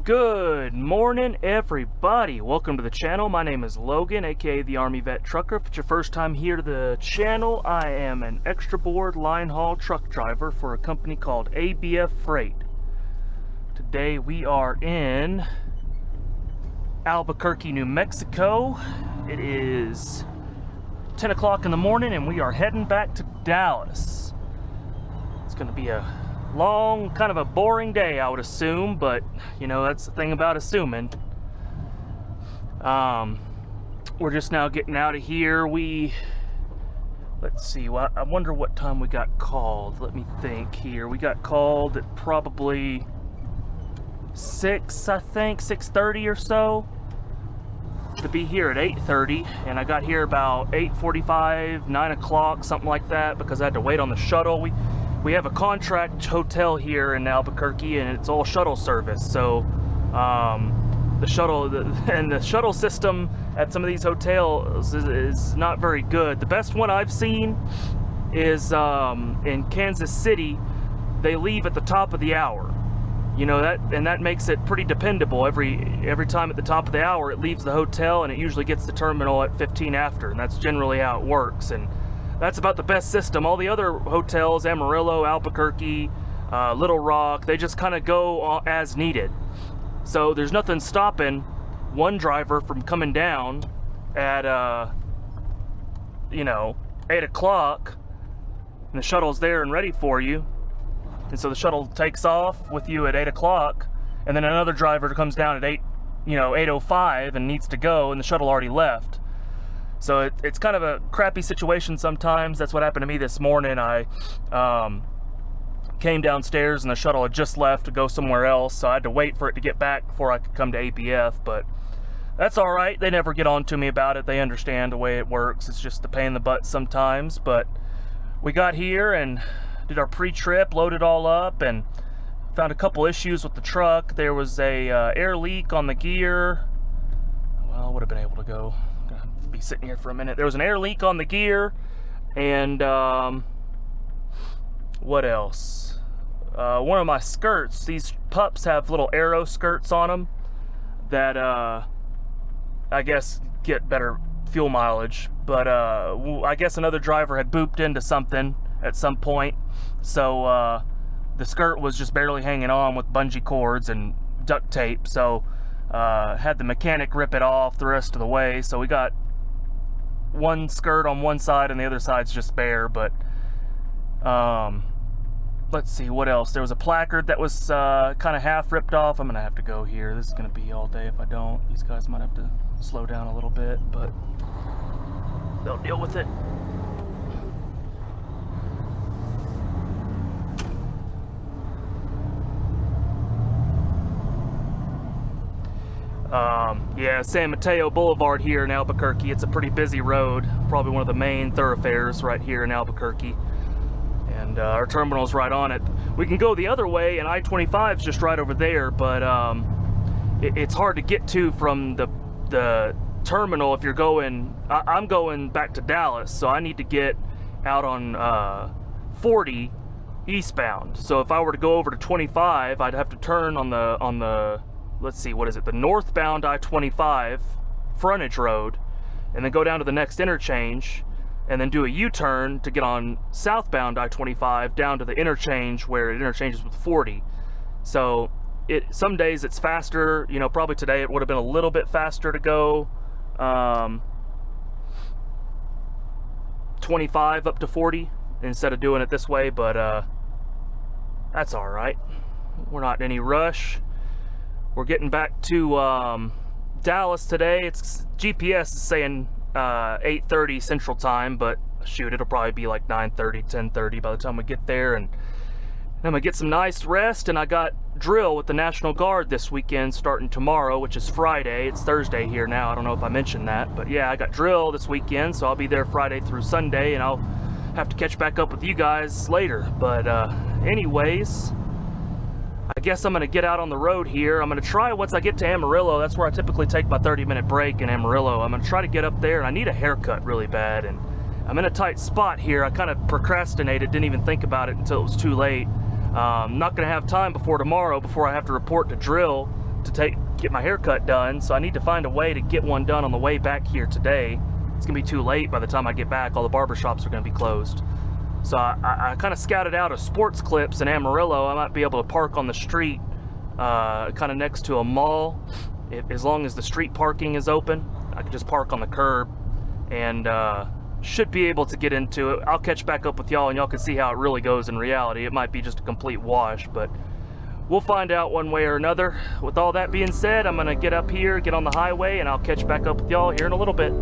Good morning, everybody. Welcome to the channel. My name is Logan, aka the Army Vet Trucker. If it's your first time here to the channel, I am an extra board line haul truck driver for a company called ABF Freight. Today we are in Albuquerque, New Mexico. It is 10 o'clock in the morning and we are heading back to Dallas. It's going to be a long, kind of a boring day, I would assume, but you know, that's the thing about assuming. We're just now getting out of here. Let's see, well, I wonder what time we got called. Let me think here. We got called at probably 6, I think, 6:30 or so, to be here at 8:30, and I got here about 8:45, 9 o'clock, something like that, because I had to wait on the shuttle. We have a contract hotel here in Albuquerque, and it's all shuttle service. So the shuttle system at some of these hotels is not very good. The best one I've seen is in Kansas City. They leave at the top of the hour. You know, that makes it pretty dependable. Every time at the top of the hour, it leaves the hotel, and it usually gets the terminal at 15 after, and that's generally how it works. And that's about the best system. All the other hotels, Amarillo, Albuquerque, Little Rock, they just kind of go as needed. So there's nothing stopping one driver from coming down at, 8 o'clock, and the shuttle's there and ready for you. And so the shuttle takes off with you at 8 o'clock, and then another driver comes down at 8:05 and needs to go, and the shuttle already left. So it's kind of a crappy situation sometimes. That's what happened to me this morning. I came downstairs and the shuttle had just left to go somewhere else, so I had to wait for it to get back before I could come to ABF, but that's all right. They never get on to me about it. They understand the way it works. It's just a pain in the butt sometimes, but we got here and did our pre-trip, loaded all up, and found a couple issues with the truck. There was a air leak on the gear. Well, I would have been able to go. Be sitting here for a minute. There was an air leak on the gear, and what else? One of my skirts, these pups have little arrow skirts on them that I guess get better fuel mileage, but I guess another driver had booped into something at some point, so the skirt was just barely hanging on with bungee cords and duct tape, so had the mechanic rip it off the rest of the way. So we got one skirt on one side and the other side's just bare. But let's see what else. There was a placard that was kind of half ripped off. I'm gonna have to go here. This is gonna be all day if I don't. These guys might have to slow down a little bit, but they'll deal with it. Yeah, San Mateo Boulevard here in Albuquerque. It's a pretty busy road, probably one of the main thoroughfares right here in Albuquerque, and our terminal's right on it. We can go the other way, and I-25 is just right over there, but it's hard to get to from the terminal if you're going. I'm going back to Dallas, so I need to get out on 40 eastbound. So if I were to go over to 25, I'd have to turn on the let's see, what is it, the northbound I-25 frontage road, and then go down to the next interchange, and then do a U-turn to get on southbound I-25 down to the interchange where it interchanges with 40. So some days it's faster. You know, probably today it would have been a little bit faster to go 25 up to 40 instead of doing it this way, but that's all right. We're not in any rush. We're getting back to Dallas today. It's GPS is saying 8:30 Central Time, but shoot, it'll probably be like 9:30, 10:30 by the time we get there, and I'm gonna get some nice rest. And I got drill with the National Guard this weekend, starting tomorrow, which is Friday. It's Thursday here now. I don't know if I mentioned that, but yeah, I got drill this weekend, so I'll be there Friday through Sunday, and I'll have to catch back up with you guys later. But anyways, I guess I'm going to get out on the road here. I'm going to try, once I get to Amarillo, that's where I typically take my 30-minute break in Amarillo. I'm going to try to get up there, and I need a haircut really bad, and I'm in a tight spot here. I kind of procrastinated, didn't even think about it until it was too late. I'm not going to have time before tomorrow, before I have to report to drill, to get my haircut done, so I need to find a way to get one done on the way back here today. It's gonna be too late by the time I get back. All the barbershops are gonna be closed. So I kind of scouted out a Sports Clips in Amarillo. I might be able to park on the street, kind of next to a mall. As long as the street parking is open, I can just park on the curb and should be able to get into it. I'll catch back up with y'all and y'all can see how it really goes in reality. It might be just a complete wash, but we'll find out one way or another. With all that being said, I'm gonna get up here, get on the highway, and I'll catch back up with y'all here in a little bit.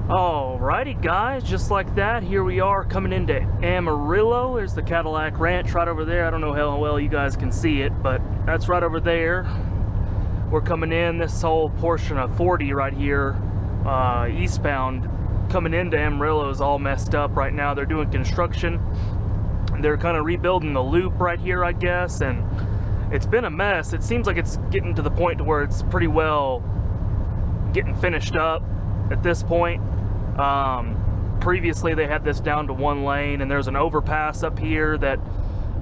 Alrighty guys, just like that, here we are coming into Amarillo. There's the Cadillac Ranch right over there. I don't know how well you guys can see it, but that's right over there. We're coming in, this whole portion of 40 right here, eastbound, coming into Amarillo is all messed up right now. They're doing construction. They're kind of rebuilding the loop right here, I guess, and it's been a mess. It seems like it's getting to the point to where it's pretty well getting finished up at this point. Previously they had this down to one lane, and there's an overpass up here that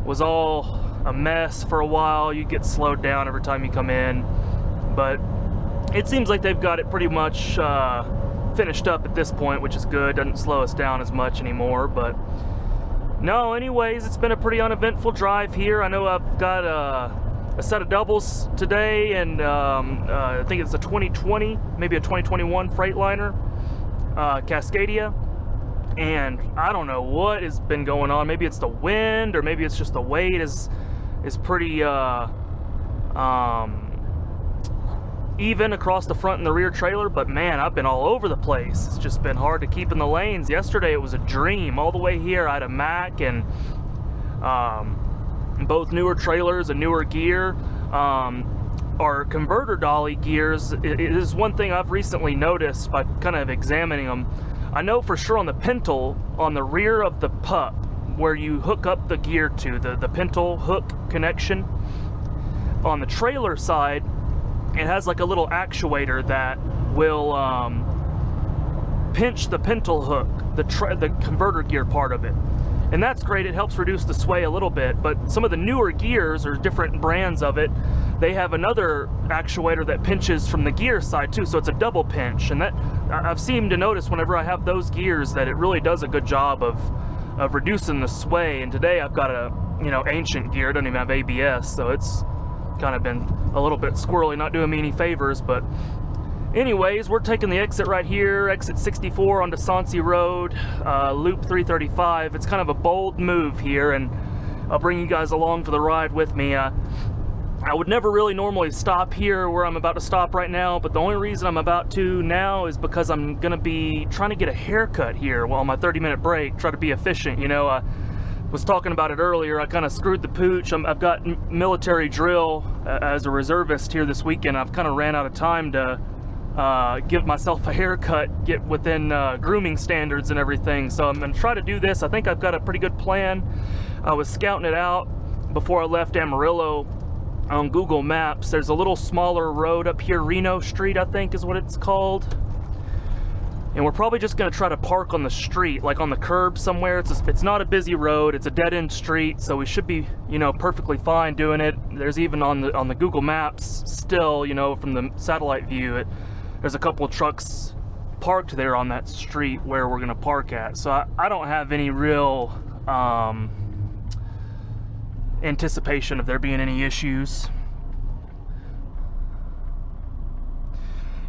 was all a mess for a while. You get slowed down every time you come in, but it seems like they've got it pretty much finished up at this point, which is good. Doesn't slow us down as much anymore. But no, anyways, it's been a pretty uneventful drive here. I know I've got a set of doubles today, and I think it's a 2020, maybe a 2021 Freightliner Cascadia, and I don't know what has been going on. Maybe it's the wind, or maybe it's just the weight is pretty even across the front and the rear trailer. But man, I've been all over the place. It's just been hard to keep in the lanes. Yesterday it was a dream. All the way here I had a Mac and both newer trailers and newer gear. Our converter dolly gears, it is one thing I've recently noticed by kind of examining them. I know for sure on the pintle, on the rear of the pup, where you hook up the gear to, the pintle hook connection, on the trailer side, it has like a little actuator that will pinch the pintle hook, the converter gear part of it. and that's great. It helps reduce the sway a little bit, but some of the newer gears or different brands of it, they have another actuator that pinches from the gear side too, so it's a double pinch, and that I've seemed to notice whenever I have those gears that it really does a good job of reducing the sway. And today I've got a, you know, ancient gear, doesn't even have ABS, so it's kind of been a little bit squirrely, not doing me any favors. But anyways, we're taking the exit right here, exit 64 onto Sonsi Road, loop 335. It's kind of a bold move here, and I'll bring you guys along for the ride with me. I would never really normally stop here where I'm about to stop right now, but the only reason I'm about to now is because I'm gonna be trying to get a haircut here while my 30-minute break, try to be efficient. You know, I was talking about it earlier, I kind of screwed the pooch. I've got military drill as a reservist here this weekend. I've kind of ran out of time to give myself a haircut, get within grooming standards and everything. So I'm gonna try to do this. I think I've got a pretty good plan. I was scouting it out before I left Amarillo on Google Maps. There's a little smaller road up here, Reno Street I think is what it's called, and we're probably just gonna try to park on the street, like on the curb somewhere. It's not a busy road, it's a dead-end street, so we should be, you know, perfectly fine doing it. There's even on the Google Maps still, you know, from the satellite view, there's a couple of trucks parked there on that street where we're gonna park at. So I don't have any real anticipation of there being any issues.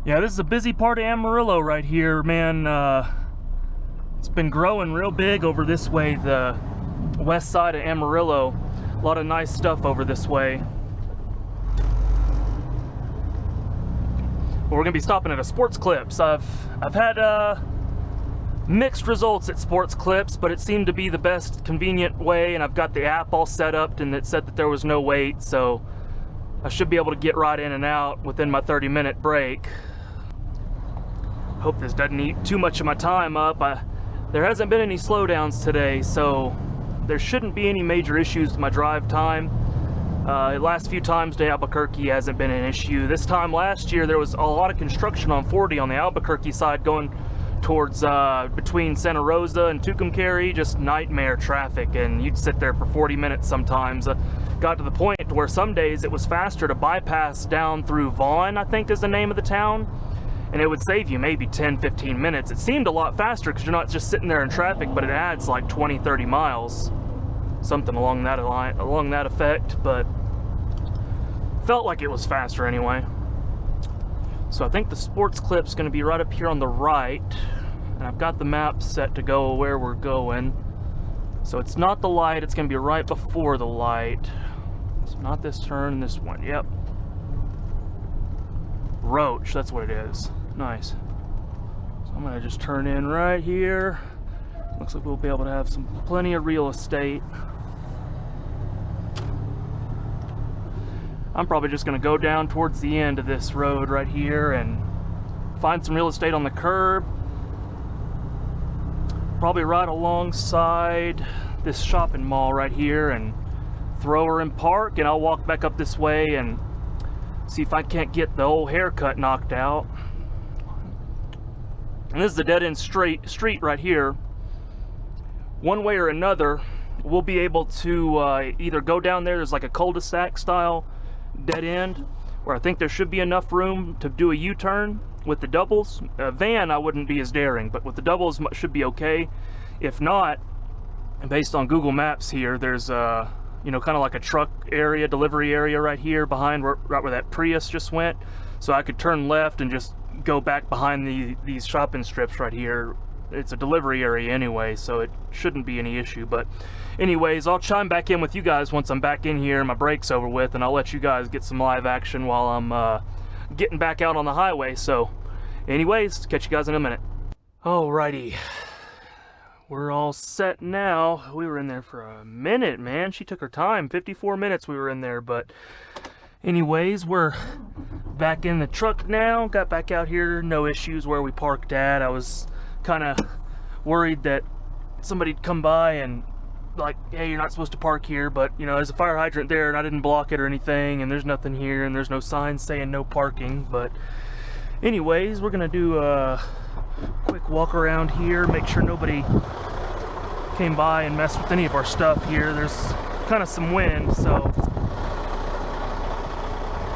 Yeah, this is a busy part of Amarillo right here, man. It's been growing real big over this way, the west side of Amarillo. A lot of nice stuff over this way. Well, we're gonna be stopping at a Sports Clips. I've had mixed results at Sports Clips, but it seemed to be the best convenient way, and I've got the app all set up and it said that there was no wait, so I should be able to get right in and out within my 30-minute break. Hope this doesn't eat too much of my time up. There hasn't been any slowdowns today, so there shouldn't be any major issues with my drive time. The last few times to Albuquerque hasn't been an issue. This time last year there was a lot of construction on 40 on the Albuquerque side going towards between Santa Rosa and Tucumcari, just nightmare traffic, and you'd sit there for 40 minutes sometimes. Got to the point where some days it was faster to bypass down through Vaughn, I think is the name of the town, and it would save you maybe 10-15 minutes. It seemed a lot faster because you're not just sitting there in traffic, but it adds like 20-30 miles, something along that effect, but felt like it was faster anyway. So I think the Sports Clip's going to be right up here on the right, and I've got the map set to go where we're going. So it's not the light, it's going to be right before the light. So not this turn, this one, yep. Roach, that's what it is. Nice. So I'm going to just turn in right here. Looks like we'll be able to have plenty of real estate. I'm probably just going to go down towards the end of this road right here and find some real estate on the curb. Probably right alongside this shopping mall right here and throw her in park, and I'll walk back up this way and see if I can't get the old haircut knocked out. And this is a dead-end street right here. One way or another, we'll be able to either go down there. There's like a cul-de-sac style dead end where I think there should be enough room to do a U-turn with the doubles. A van I wouldn't be as daring, but with the doubles should be okay. If not, based on Google Maps here, there's you know, kind of like a truck area, delivery area right here behind right where that Prius just went. So I could turn left and just go back behind these shopping strips right here. It's a delivery area anyway, so it shouldn't be any issue. But anyways, I'll chime back in with you guys once I'm back in here and my break's over with, and I'll let you guys get some live action while I'm getting back out on the highway. So anyways, catch you guys in a minute. Alrighty, we're all set now. We were in there for a minute, man. She took her time, 54 minutes we were in there. But anyways, we're back in the truck now. Got back out here, no issues where we parked at. I was kind of worried that somebody'd come by and like, hey, you're not supposed to park here, but you know, there's a fire hydrant there and I didn't block it or anything, and there's nothing here and there's no sign saying no parking. But anyways, we're gonna do a quick walk around here, make sure nobody came by and messed with any of our stuff here. There's kind of some wind, so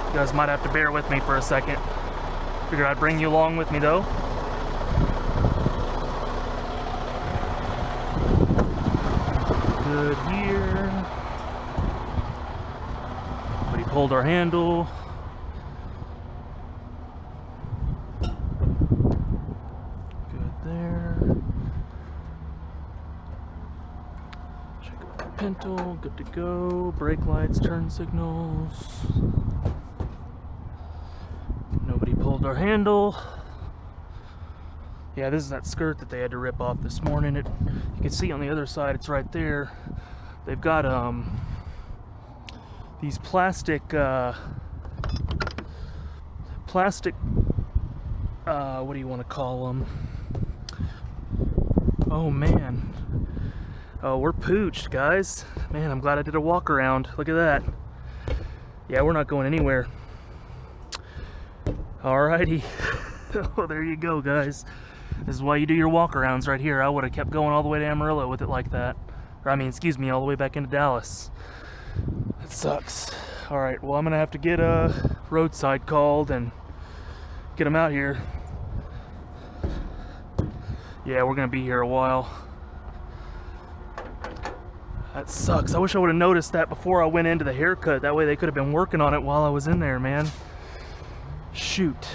you guys might have to bear with me for a second. Figured I'd bring you along with me though. Good here. Nobody pulled our handle. Good there. Check out the pintle, good to go. Brake lights, turn signals. Nobody pulled our handle. Yeah, this is that skirt that they had to rip off this morning. You can see on the other side, it's right there. They've got these plastic what do you want to call them? Oh man. Oh, we're pooched, guys. Man, I'm glad I did a walk around. Look at that. Yeah, we're not going anywhere. Alrighty. Oh, there you go, guys. This is why you do your walk-arounds right here. I would have kept going all the way to Amarillo with it like that. Or, I mean, excuse me, all the way back into Dallas. That sucks. Alright, well, I'm going to have to get a roadside called and get them out here. Yeah, we're going to be here a while. That sucks. I wish I would have noticed that before I went into the haircut. That way they could have been working on it while I was in there, man. Shoot.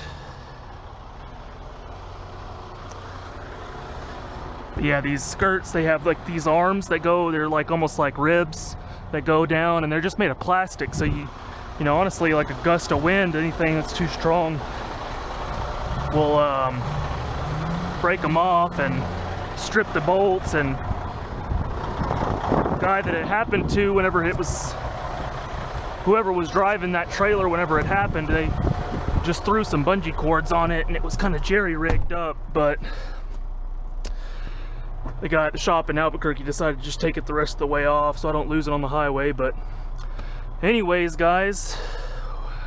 Yeah, these skirts, they have like these arms that go, they're like almost like ribs that go down, and they're just made of plastic, so you know, honestly, like a gust of wind, anything that's too strong will break them off and strip the bolts. And the guy that it happened to, whenever it was, whoever was driving that trailer whenever it happened, they just threw some bungee cords on it and it was kind of jerry-rigged up, but the guy at the shop in Albuquerque decided to just take it the rest of the way off so I don't lose it on the highway. But anyways, guys,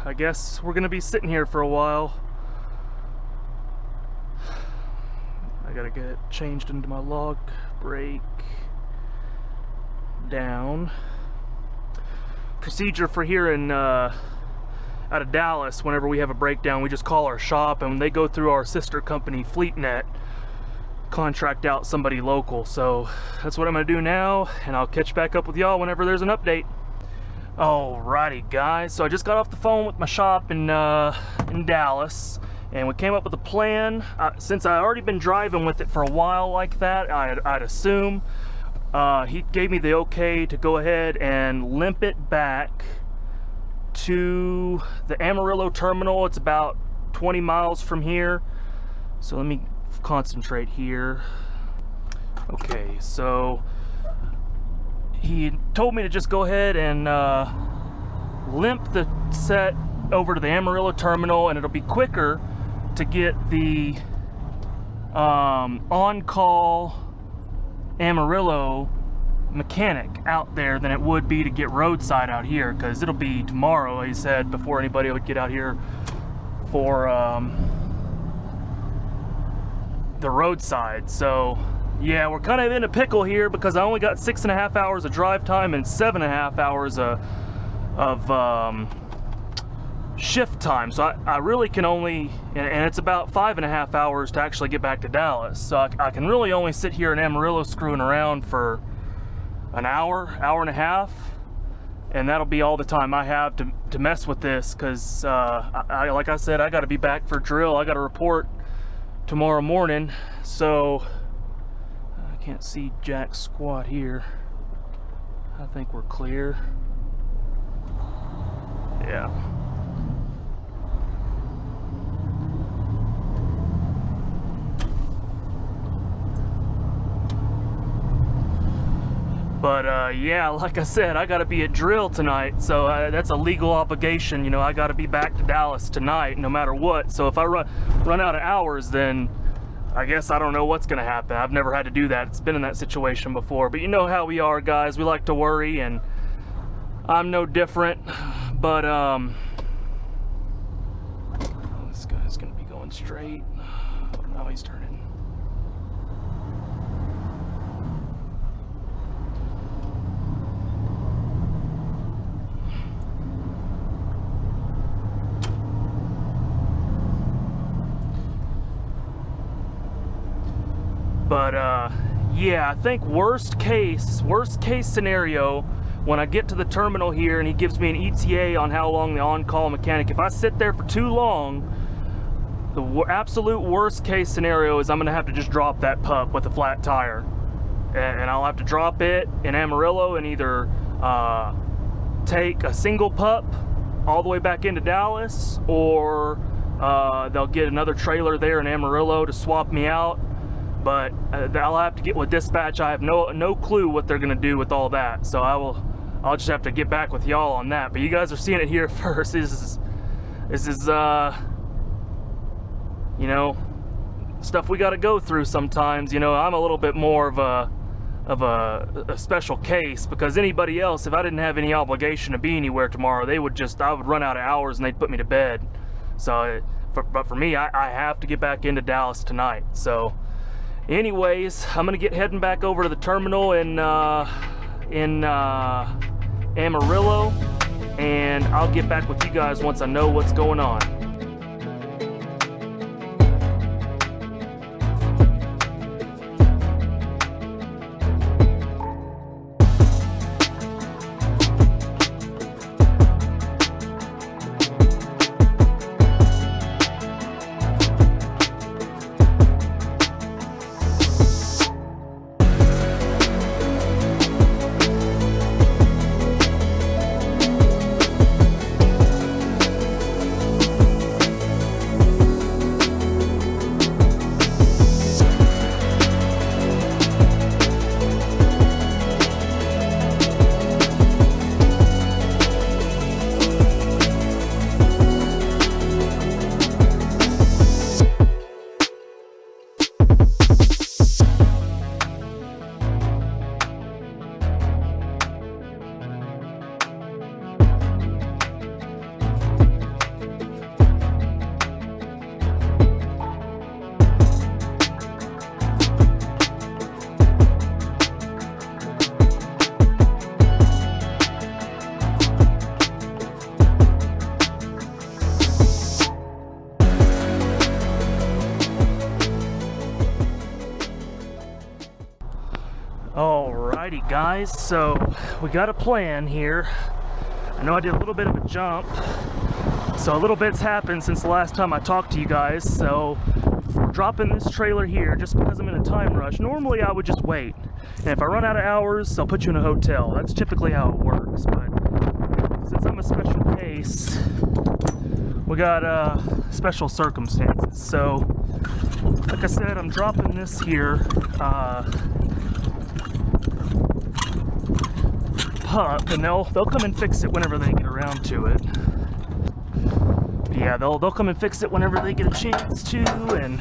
I guess we're gonna be sitting here for a while. I gotta get changed into my log brake down. Procedure for here in out of Dallas, whenever we have a breakdown, we just call our shop and they go through our sister company FleetNet, contract out somebody local. So that's what I'm gonna do now, and I'll catch back up with y'all whenever there's an update. Alrighty, guys, so I just got off the phone with my shop in Dallas, and we came up with a plan. Since I already been driving with it for a while like that, I'd assume he gave me the okay to go ahead and limp it back to the Amarillo terminal. It's about 20 miles from here, so let me concentrate here. Okay, so he told me to just go ahead and limp the set over to the Amarillo terminal, and it'll be quicker to get the on-call Amarillo mechanic out there than it would be to get roadside out here, because it'll be tomorrow, he said, before anybody would get out here for the roadside. So yeah, we're kind of in a pickle here because I only got 6.5 hours of drive time and 7.5 hours of shift time. So I really can only, and it's about 5.5 hours to actually get back to Dallas. So I can really only sit here in Amarillo screwing around for an hour, hour and a half, and that'll be all the time I have to mess with this, because like I said, I got to be back for drill. I got to report tomorrow morning, so I can't see jack squat here. I think we're clear. Yeah. But yeah, like I said, I gotta be at drill tonight, so that's a legal obligation. You know, I gotta be back to Dallas tonight no matter what. So if I run out of hours, then I guess I don't know what's gonna happen. I've never had to do that. It's been in that situation before. But you know how we are, guys. We like to worry, and I'm no different. But this guy's gonna be going straight. Oh, now he's turning. But yeah, I think worst case scenario, when I get to the terminal here and he gives me an ETA on how long the on-call mechanic, if I sit there for too long, the absolute worst case scenario is I'm gonna have to just drop that pup with a flat tire, and I'll have to drop it in Amarillo and either take a single pup all the way back into Dallas, or they'll get another trailer there in Amarillo to swap me out. But I'll have to get with dispatch. I have no clue what they're gonna do with all that, so I'll just have to get back with y'all on that. But you guys are seeing it here first. This is you know, stuff we got to go through sometimes. You know, I'm a little bit more of a special case, because anybody else, if I didn't have any obligation to be anywhere tomorrow, I would run out of hours and they'd put me to bed. So, but for me, I have to get back into Dallas tonight. So, anyways, I'm gonna get heading back over to the terminal in Amarillo, and I'll get back with you guys once I know what's going on. Alrighty guys, so we got a plan here. I know I did a little bit of a jump, so a little bit's happened since the last time I talked to you guys. So we're dropping this trailer here just because I'm in a time rush. Normally I would just wait, and if I run out of hours, I'll put you in a hotel. That's typically how it works, but since I'm a special case, we got special circumstances. So like I said, I'm dropping this here pup, and they'll come and fix it whenever they get around to it. Yeah, they'll come and fix it whenever they get a chance to. And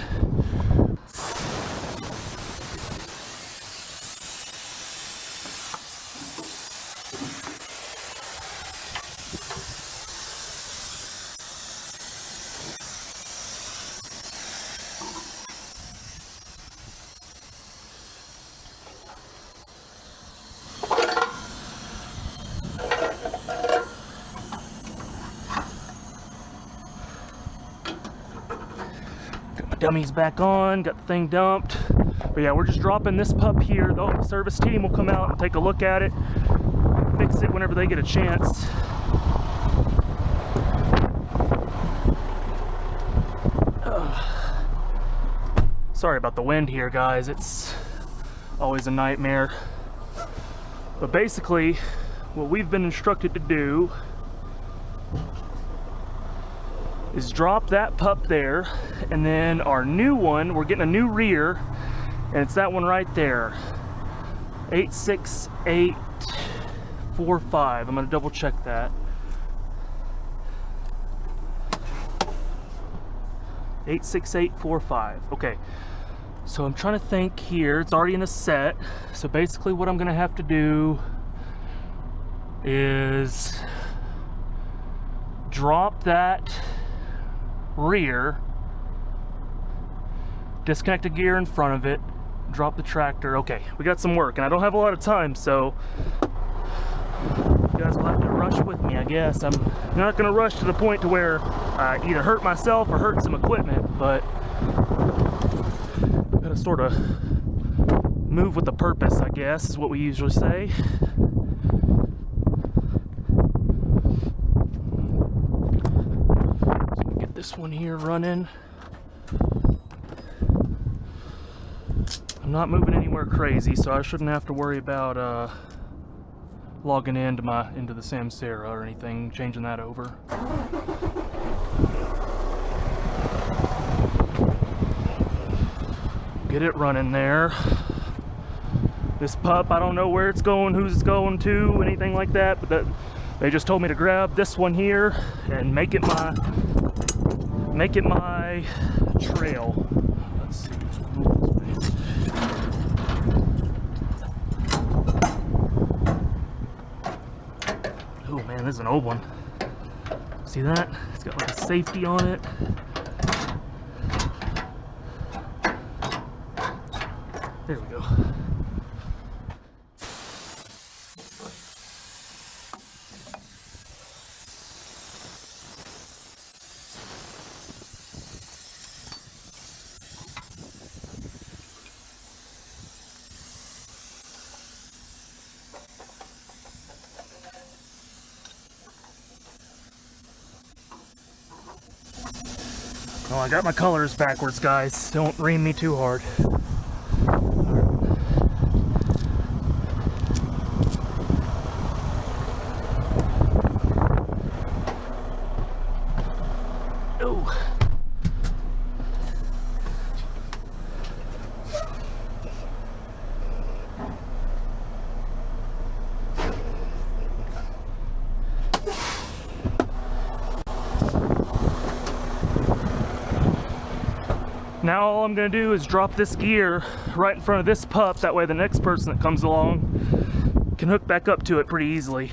dummies back on, got the thing dumped. But yeah, we're just dropping this pup here. The service team will come out and take a look at it, fix it whenever they get a chance. Sorry about the wind here, guys. It's always a nightmare. But basically, what we've been instructed to do is drop that pup there, and then our new one, we're getting a new rear, and it's that one right there, 86845. I'm gonna double check that. 86845. Okay, so I'm trying to think here. It's already in a set, so basically what I'm gonna have to do is drop that rear, disconnect a gear in front of it, drop the tractor. Okay, we got some work, and I don't have a lot of time, so you guys will have to rush with me, I guess. I'm not going to rush to the point to where I either hurt myself or hurt some equipment, but I've got to sort of move with a purpose, I guess, is what we usually say. So we get this one here running. I'm not moving anywhere crazy, so I shouldn't have to worry about logging into the Samsara or anything, changing that over. Get it running there. This pup, I don't know where it's going, who's it's going to, anything like that, but they just told me to grab this one here and make it my trail. Let's see. Oh man, this is an old one. See that? It's got like a safety on it. There we go. Oh, I got my colors backwards, guys. Don't ream me too hard. Oh. Now all I'm going to do is drop this gear right in front of this pup, that way the next person that comes along can hook back up to it pretty easily.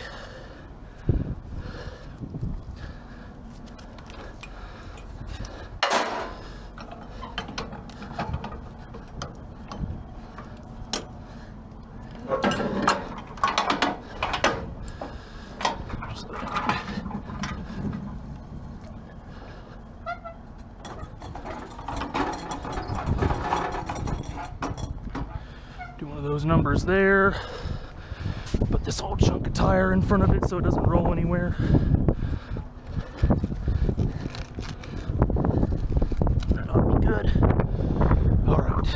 Those numbers there. Put this old chunk of tire in front of it so it doesn't roll anywhere. That ought to be good. All right.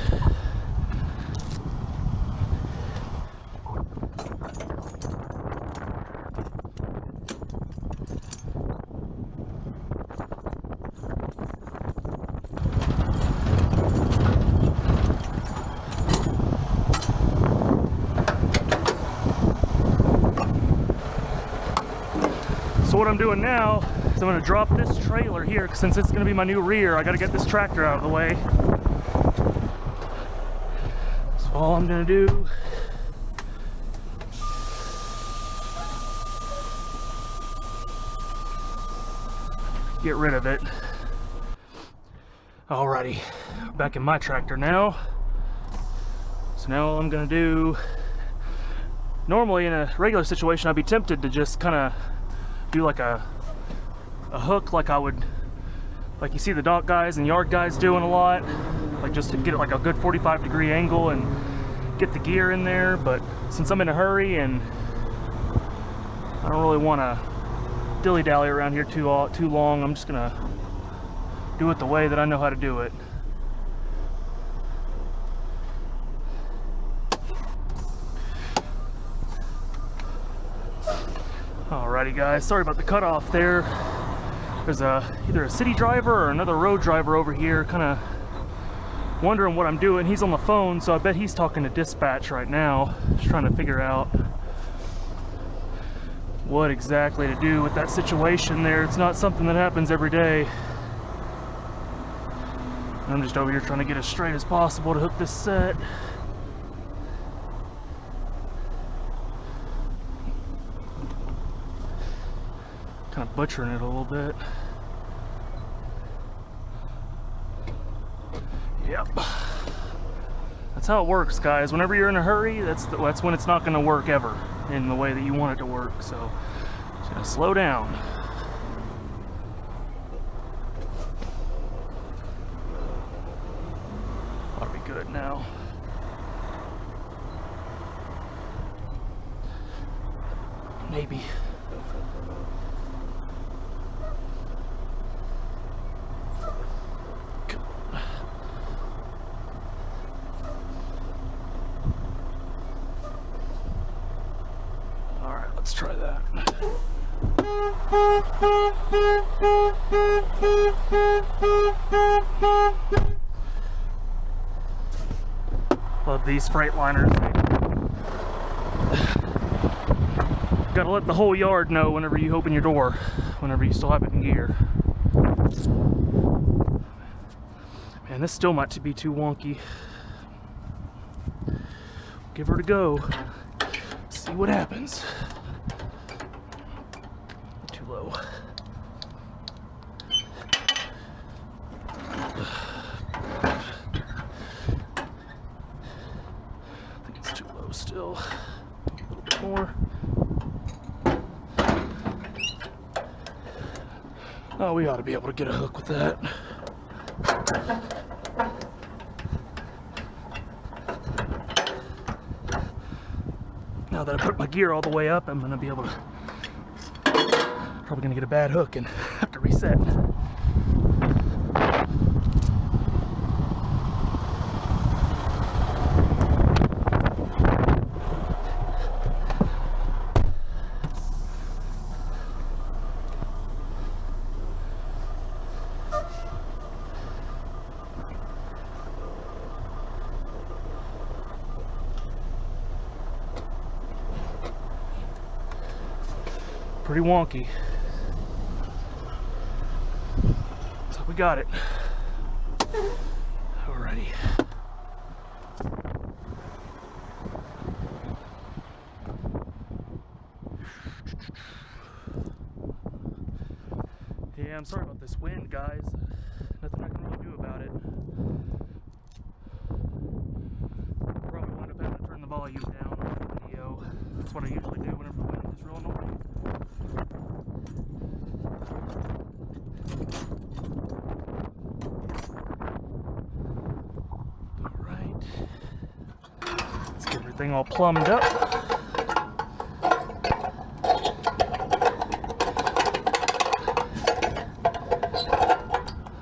So what I'm doing now is I'm going to drop this trailer here, since it's going to be my new rear. I got to get this tractor out of the way. So all I'm going to do get rid of it. Alrighty, back in my tractor now. So now all I'm going to do, normally in a regular situation I'd be tempted to just kind of do like a hook, like you see the dock guys and yard guys doing a lot, like just to get it like a good 45-degree angle and get the gear in there. But since I'm in a hurry and I don't really want to dilly-dally around here too long, I'm just gonna do it the way that I know how to do it. Alrighty guys, sorry about the cutoff there. There's either a city driver or another road driver over here kind of wondering what I'm doing. He's on the phone, so I bet he's talking to dispatch right now, just trying to figure out what exactly to do with that situation there. It's not something that happens every day. I'm just over here trying to get as straight as possible to hook this set. Kind of butchering it a little bit. Yep. That's how it works, guys. Whenever you're in a hurry, that's when it's not going to work ever in the way that you want it to work. So just gonna slow down. Ought to be good now. maybe. All right, let's try that. Love these Freightliners. Gotta let the whole yard know whenever you open your door, whenever you still have it in gear. Man, this still might be too wonky. Give her a go. See what happens. Too low. I think it's too low still. A little bit more. Oh, we ought to be able to get a hook with that. Now that I put my gear all the way up, I'm going to be able to, probably going to get a bad hook and have to reset. Pretty wonky. So we got it. Alrighty. Yeah, I'm sorry about this wind, guys. Nothing I can really do about it. Probably wind up having to turn the volume down on the video. That's what I usually do whenever the wind is real annoying. Alright. Let's get everything all plumbed up.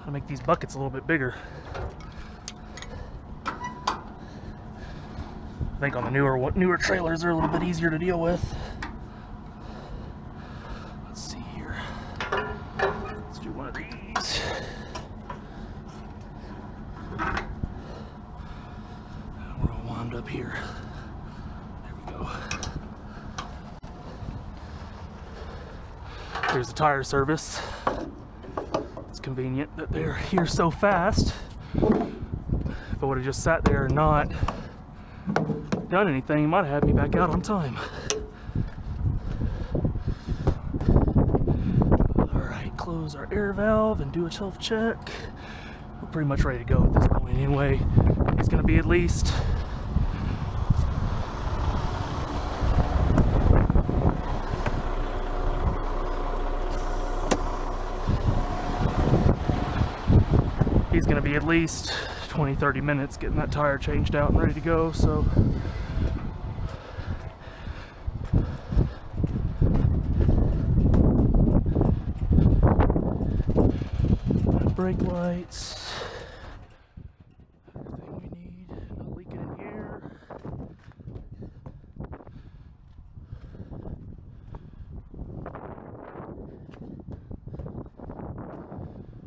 I'll make these buckets a little bit bigger. I think on the newer trailers they're a little bit easier to deal with. Let's see here. Let's do one of these. We're all wound up here. There we go. Here's the tire service. It's convenient that they're here so fast. If I would have just sat there and not done anything, might have had me back out on time. Alright, close our air valve and do a self check. We're pretty much ready to go at this point anyway. It's going to be at least he's going to be at least 20-30 minutes getting that tire changed out and ready to go, so brake lights, everything we need, not leaking in here.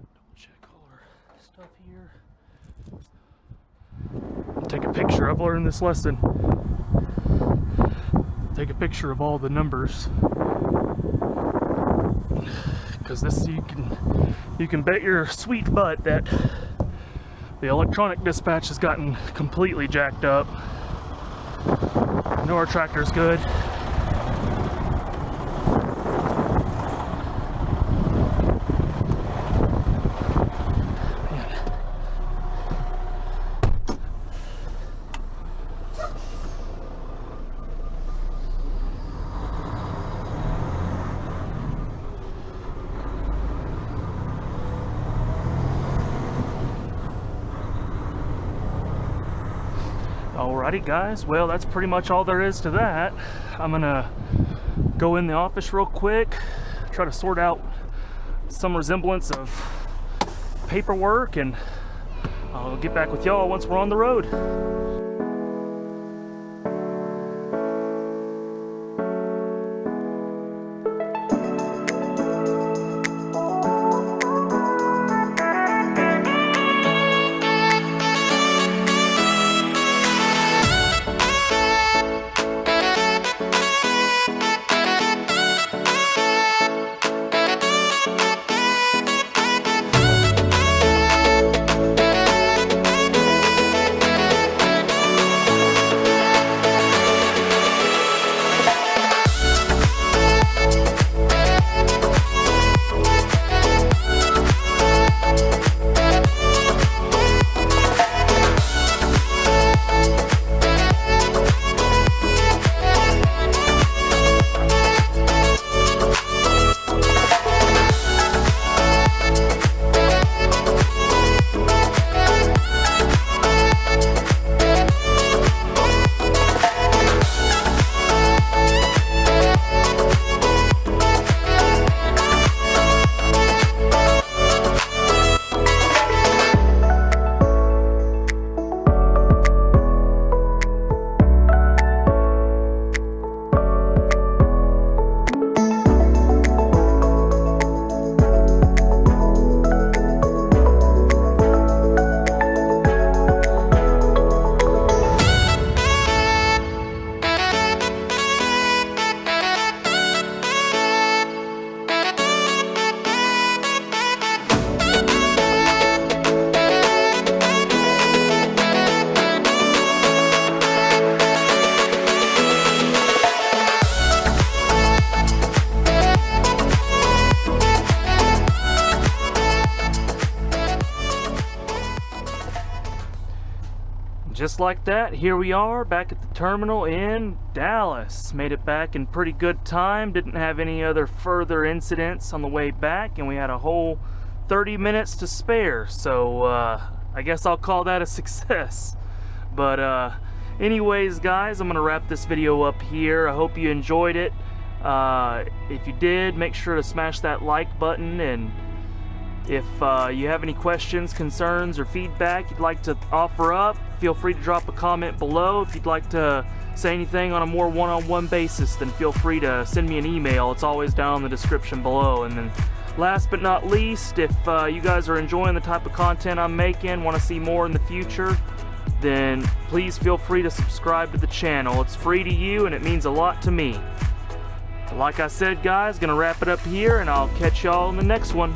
Double check all our stuff here. Take a picture. I've learned this lesson. Take a picture of all the numbers, because this you can bet your sweet butt that the electronic dispatch has gotten completely jacked up. I know our tractor's good. Alrighty guys, well that's pretty much all there is to that. I'm gonna go in the office real quick, try to sort out some resemblance of paperwork, and I'll get back with y'all once we're on the road. Just like that, here we are back at the terminal in Dallas. Made it back in pretty good time. Didn't have any other further incidents on the way back, and we had a whole 30 minutes to spare. So I guess I'll call that a success. But anyways, guys, I'm gonna wrap this video up here. I hope you enjoyed it. If you did, make sure to smash that like button, and if you have any questions, concerns, or feedback you'd like to offer up, feel free to drop a comment below. If you'd like to say anything on a more one-on-one basis, then feel free to send me an email. It's always down in the description below. And then last but not least, if you guys are enjoying the type of content I'm making, want to see more in the future, then please feel free to subscribe to the channel. It's free to you and it means a lot to me. Like I said, guys, gonna wrap it up here, and I'll catch y'all in the next one.